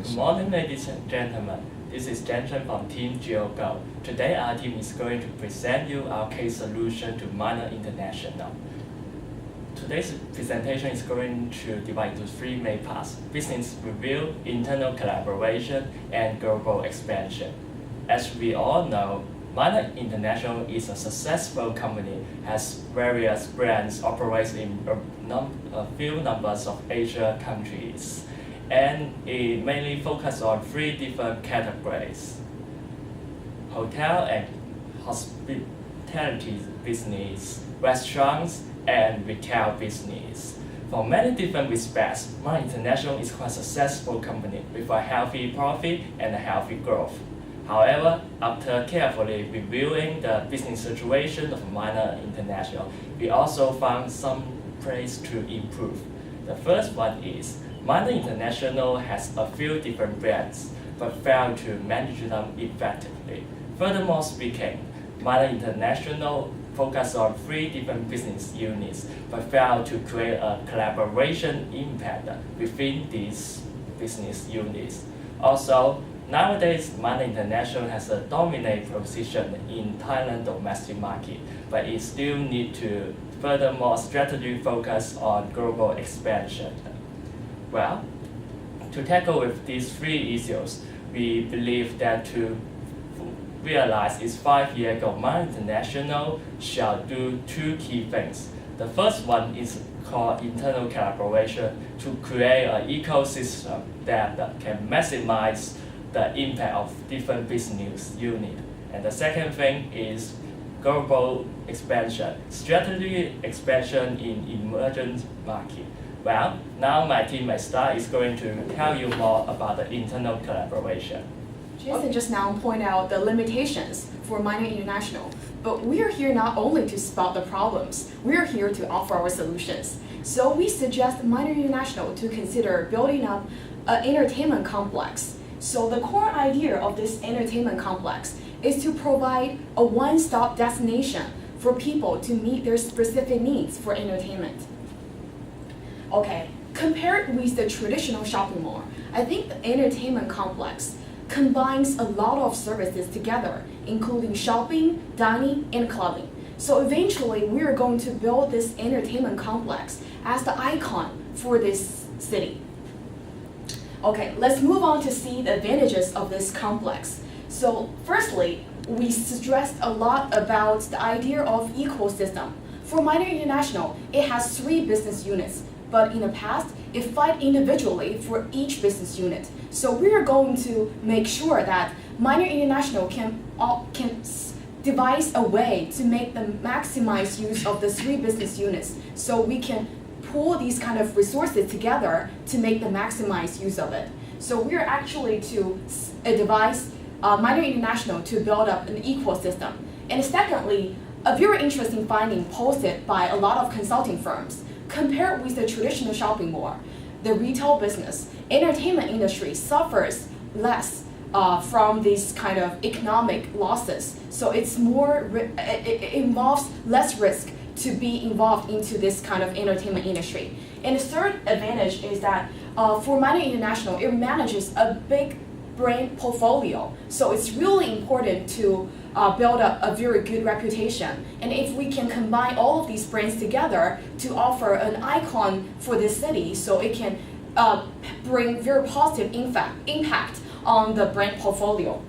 Good Yes. morning, ladies and gentlemen. This is Jensen from Team GeoGo. Today, our team is going to present you our case solution to Minor International. Today's presentation is going to divide into three main parts: business review, internal collaboration, and global expansion. As we all know, Minor International is a successful company, has various brands, operates in a few numbers of Asia countries, and it mainly focuses on three different categories: hotel and hospitality business, restaurants, and retail business. For many different respects, Minor International is quite a successful company with a healthy profit and a healthy growth. However, after carefully reviewing the business situation of Minor International, we also found some place to improve. The first one is Minor International has a few different brands, but failed to manage them effectively. Furthermore speaking, Minor International focus on three different business units, but failed to create a collaboration impact within these business units. Also, nowadays, Minor International has a dominant position in Thailand domestic market, but it still need to furthermore strategy focus on global expansion. Well, to tackle with these three issues, we believe that to realize is 5 years ago, Minor International shall do two key things. The first one is called internal collaboration to create an ecosystem that can maximize the impact of different business units. And the second thing is global expansion, strategy expansion in emerging market. Well, now my teammate Star is going to tell you more about the internal collaboration. Jason just now pointed out the limitations for Minor International, but we are here not only to spot the problems, we are here to offer our solutions. So we suggest Minor International to consider building up an entertainment complex. So the core idea of this entertainment complex is to provide a one-stop destination for people to meet their specific needs for entertainment. Okay, compared with the traditional shopping mall, I think the entertainment complex combines a lot of services together, including shopping, dining, and clubbing. So eventually, we are going to build this entertainment complex as the icon for this city. Okay, let's move on to see the advantages of this complex. So firstly, we stressed a lot about the idea of ecosystem. For Minor International, it has 3 business units, but in the past, it fight individually for each business unit. So we are going to make sure that Minor International can devise a way to make the maximize use of the 3 business units, so we can pool these kind of resources together to make the maximize use of it. So we are actually to devise Minor International to build up an ecosystem. And secondly, a very interesting finding posted by a lot of consulting firms. Compared with the traditional shopping mall, the retail business, entertainment industry suffers less from these kind of economic losses. So it's more, it involves less risk to be involved into this kind of entertainment industry. And the third advantage is that for Minor International, it manages a big brand portfolio. So it's really important to build up a very good reputation. And if we can combine all of these brands together to offer an icon for this city, so it can bring very positive impact on the brand portfolio.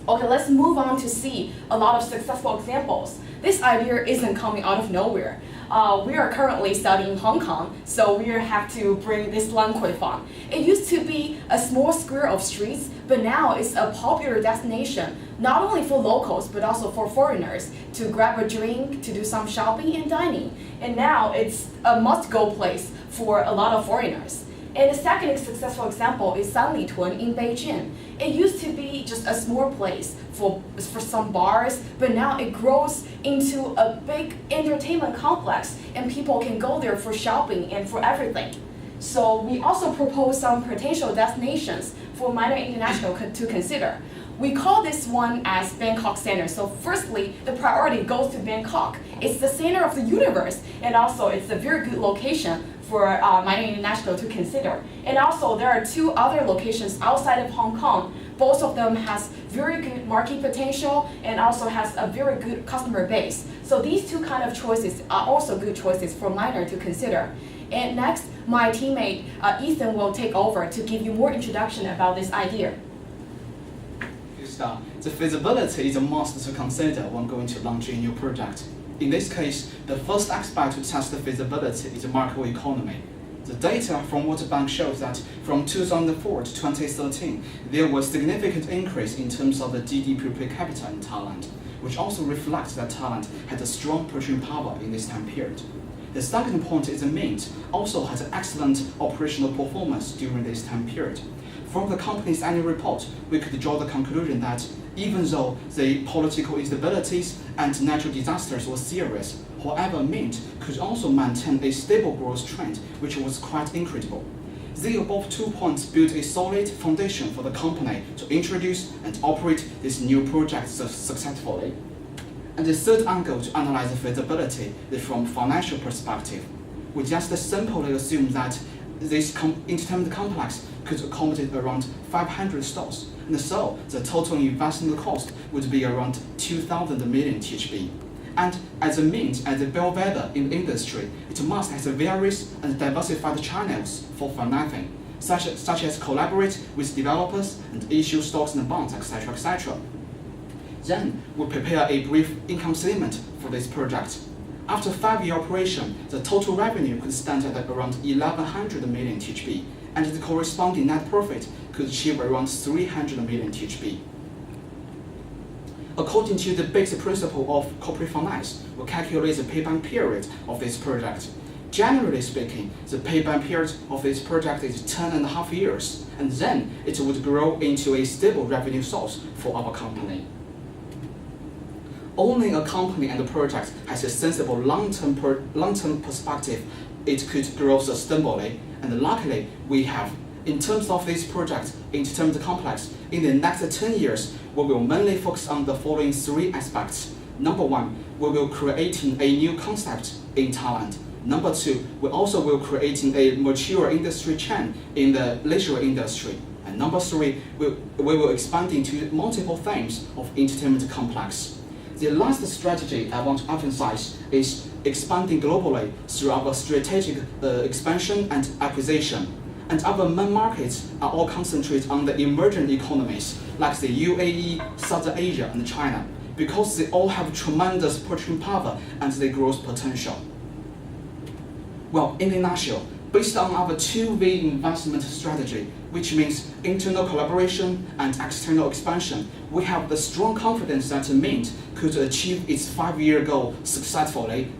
Okay, let's move on to see a lot of successful examples. This idea isn't coming out of nowhere. We are currently studying Hong Kong, so we have to bring this Lan Kwai Fong. It used to be a small square of streets, but now it's a popular destination, not only for locals, but also for foreigners to grab a drink, to do some shopping and dining. And now it's a must-go place for a lot of foreigners. And the second successful example is Sanlitun in Beijing. It used to be just a small place for some bars, but now it grows into a big entertainment complex, and people can go there for shopping and for everything. So we also propose some potential destinations for Minor International to consider. We call this one as Bangkok Center. So firstly, the priority goes to Bangkok. It's the center of the universe, and also it's a very good location for Minor International to consider. And also, there are 2 other locations outside of Hong Kong. Both of them has very good market potential and also has a very good customer base. So these 2 kind of choices are also good choices for Minor to consider. And next, my teammate Ethan will take over to give you more introduction about this idea. The feasibility is a must to consider when going to launch a new project. In this case, the first aspect to test the feasibility is the macroeconomy. The data from World Bank shows that from 2004 to 2013, there was significant increase in terms of the GDP per capita in Thailand, which also reflects that Thailand had a strong purchasing power in this time period. The second point is the Mint also has an excellent operational performance during this time period. From the company's annual report, we could draw the conclusion that even though the political instabilities and natural disasters were serious, however, Mint could also maintain a stable growth trend, which was quite incredible. The above 2 points build a solid foundation for the company to introduce and operate this new project successfully. And the third angle to analyze the feasibility is from financial perspective. We just simply assume that this entertainment complex could accommodate around 500 stores, and so the total investment cost would be around 2,000 million THB. And as a means, as a bellwether in the industry, it must have various and diversified channels for financing, such as collaborate with developers and issue stocks and bonds, etc., etc. Then we prepare a brief income statement for this project. After 5-year operation, the total revenue could stand at around 1,100 million THB, and the corresponding net profit could achieve around 300 million THB. According to the basic principle of corporate finance, we calculate the payback period of this project. Generally speaking, the payback period of this project is 10.5 years, and then it would grow into a stable revenue source for our company. Only a company and a project has a sensible long-term perspective. It could grow sustainably, and luckily we have. In terms of this project, entertainment complex, in the next 10 years, we will mainly focus on the following 3 aspects. Number 1, we will creating a new concept in Thailand. Number 2, we also will creating a mature industry chain in the leisure industry. And number 3, we will expanding to multiple themes of entertainment complex. The last strategy I want to emphasize is expanding globally through our strategic expansion and acquisition. And our main markets are all concentrated on the emerging economies like the UAE, Southern Asia, and China, because they all have tremendous purchasing power and the growth potential. Well, in a nutshell, based on our 2-way investment strategy, which means internal collaboration and external expansion, we have the strong confidence that Mint could achieve its 5-year goal successfully